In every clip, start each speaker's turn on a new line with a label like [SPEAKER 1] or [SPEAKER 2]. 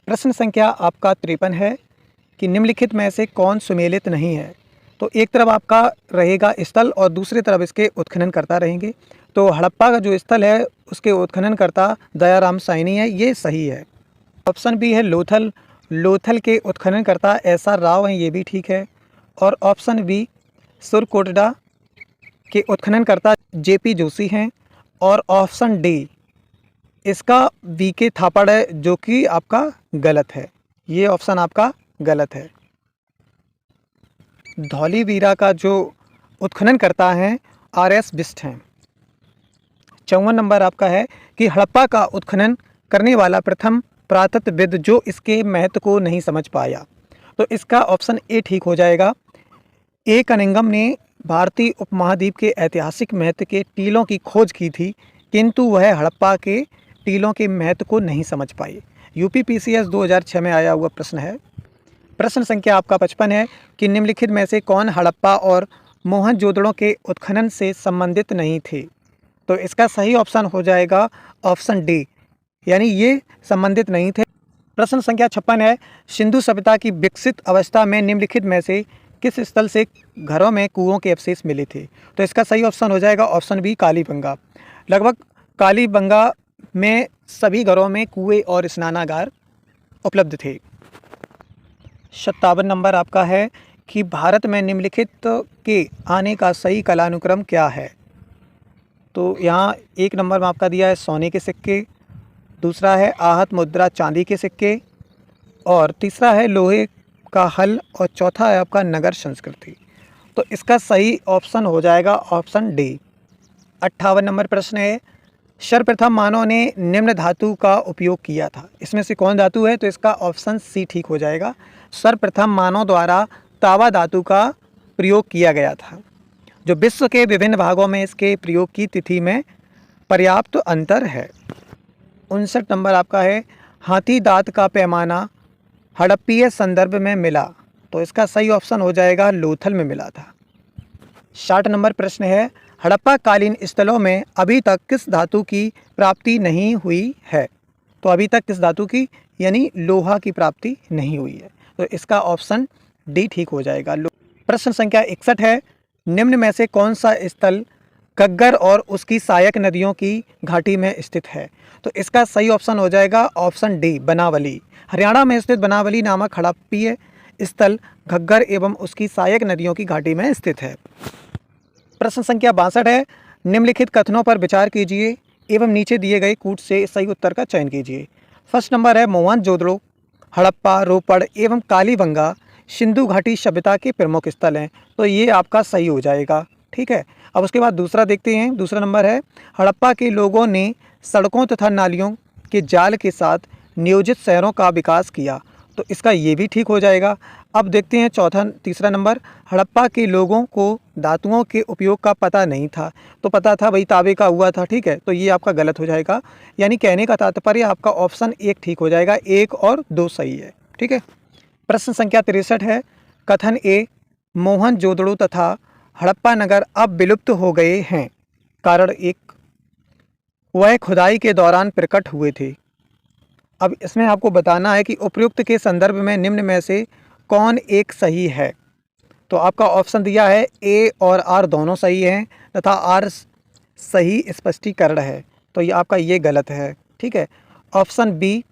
[SPEAKER 1] प्रश्न संख्या आपका 53 है कि निम्नलिखित में से कौन सुमेलित नहीं है। तो एक तरफ आपका रहेगा स्थल और दूसरी तरफ इसके उत्खननकर्ता रहेंगे। तो हड़प्पा का जो स्थल है उसके उत्खननकर्ता दयाराम साइनी है, ये सही है। ऑप्शन बी है लोथल, लोथल के उत्खननकर्ता एस.आर. राव हैं, ये भी ठीक है। और ऑप्शन बी सुरकोटडा के उत्खननकर्ता जे.पी. जोशी हैं। और ऑप्शन डी इसका वी.के. थापड़ है, जो कि आपका गलत है। ये ऑप्शन आपका गलत है। धौलीवीरा का जो उत्खनन करता है आर.एस. बिष्ट हैं। 54 नंबर आपका है कि हड़प्पा का उत्खनन करने वाला प्रथम पुरातत्वविद जो इसके महत्व को नहीं समझ पाया। तो इसका ऑप्शन ए ठीक हो जाएगा। ए कनिंघम ने भारतीय उपमहाद्वीप के ऐतिहासिक महत्व के टीलों की खोज की थी, किंतु वह हड़प्पा के टीलों के महत्व को नहीं समझ पाई। यूपीपीसीएस 2006 में आया हुआ प्रश्न है। प्रश्न संख्या आपका 55 है कि निम्नलिखित में से कौन हड़प्पा और मोहनजोदड़ो के उत्खनन से संबंधित नहीं थे। तो इसका सही ऑप्शन हो जाएगा ऑप्शन डी, यानी ये संबंधित नहीं थे। प्रश्न संख्या 56 है, सिंधु सभ्यता की विकसित अवस्था में निम्नलिखित में से किस स्थल से घरों में कुओं के अवशेष मिले थे। तो इसका सही ऑप्शन हो जाएगा ऑप्शन बी कालीबंगा। लगभग कालीबंगा में सभी घरों में कुएं और स्नानागार उपलब्ध थे। 57 नंबर आपका है कि भारत में निम्नलिखित के आने का सही कालानुक्रम क्या है। तो यहाँ एक नंबर में आपका दिया है सोने के सिक्के, दूसरा है आहत मुद्रा चांदी के सिक्के, और तीसरा है लोहे का हल, और चौथा है आपका नगर संस्कृति। तो इसका सही ऑप्शन हो जाएगा ऑप्शन डी। 58 नंबर प्रश्न है, सर्वप्रथम मानव ने निम्न धातु का उपयोग किया था। इसमें से कौन धातु है। तो इसका ऑप्शन सी ठीक हो जाएगा। सर्वप्रथम मानव द्वारा तावा धातु का प्रयोग किया गया था। जो विश्व के विभिन्न भागों में इसके प्रयोग की तिथि में पर्याप्त अंतर है। 59 नंबर आपका है, हाथी दांत का पैमाना हड़प्पीय संदर्भ में मिला। तो इसका सही ऑप्शन हो जाएगा लोथल में मिला था। 60 नंबर प्रश्न है, हड़प्पा कालीन स्थलों में अभी तक किस धातु की प्राप्ति नहीं हुई है। तो अभी तक किस धातु की, यानी लोहा की प्राप्ति नहीं हुई है। तो इसका ऑप्शन डी ठीक हो जाएगा। प्रश्न संख्या 61 है, निम्न में से कौन सा स्थल घग्गर और उसकी सहायक नदियों की घाटी में स्थित है। तो इसका सही ऑप्शन हो जाएगा ऑप्शन डी बनावली। हरियाणा में स्थित बनावली नामक हड़प्पीय स्थल घग्गर एवं उसकी सहायक नदियों की घाटी में स्थित है। प्रश्न संख्या 62 है, निम्नलिखित कथनों पर विचार कीजिए एवं नीचे दिए गए कूट से सही उत्तर का चयन कीजिए। फर्स्ट नंबर है, मोहनजोदड़ो, हड़प्पा, रोपड़ एवं कालीबंगा सिंधु घाटी सभ्यता के प्रमुख स्थल हैं। तो ये आपका सही हो जाएगा। ठीक है, अब उसके बाद दूसरा देखते हैं। दूसरा नंबर है, हड़प्पा के लोगों ने सड़कों तथा नालियों के जाल के साथ नियोजित शहरों का विकास किया। तो इसका ये भी ठीक हो जाएगा। अब देखते हैं तीसरा नंबर, हड़प्पा के लोगों को धातुओं के उपयोग का पता नहीं था। तो पता था भाई, तांबे का हुआ था। ठीक है, तो ये आपका गलत हो जाएगा। यानी कहने का तात्पर्य आपका ऑप्शन 1 ठीक हो जाएगा, 1 और 2 सही है। ठीक है। प्रश्न संख्या 63 है, कथन ए, मोहनजोदड़ो तथा हड़प्पा नगर अब विलुप्त हो गए हैं। कारण 1, वह खुदाई के दौरान प्रकट हुए थे। अब इसमें आपको बताना है कि उपयुक्त के संदर्भ में निम्न में से कौन एक सही है। तो आपका ऑप्शन दिया है ए और आर दोनों सही हैं तथा आर सही स्पष्टीकरण है। तो ये आपका ये गलत है। ठीक है, ऑप्शन बी,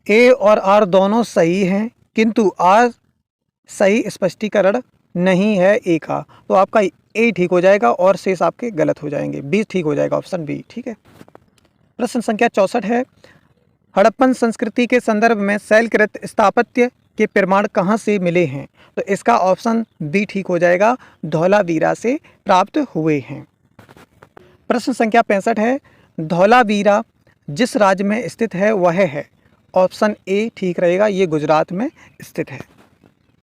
[SPEAKER 1] ए और आर दोनों सही हैं किंतु आर सही स्पष्टीकरण नहीं है ए का। तो आपका ए ठीक हो जाएगा और शेष आपके गलत हो जाएंगे। बी ठीक हो जाएगा, ऑप्शन बी। ठीक है। प्रश्न संख्या 64 है, हड़प्पन संस्कृति के संदर्भ में शैलकृत स्थापत्य के प्रमाण कहाँ से मिले हैं। तो इसका ऑप्शन बी ठीक हो जाएगा, धौलावीरा से प्राप्त हुए हैं। प्रश्न संख्या 65 है, धौलावीरा जिस राज्य में स्थित है वह है। ऑप्शन ए ठीक रहेगा, ये गुजरात में स्थित है।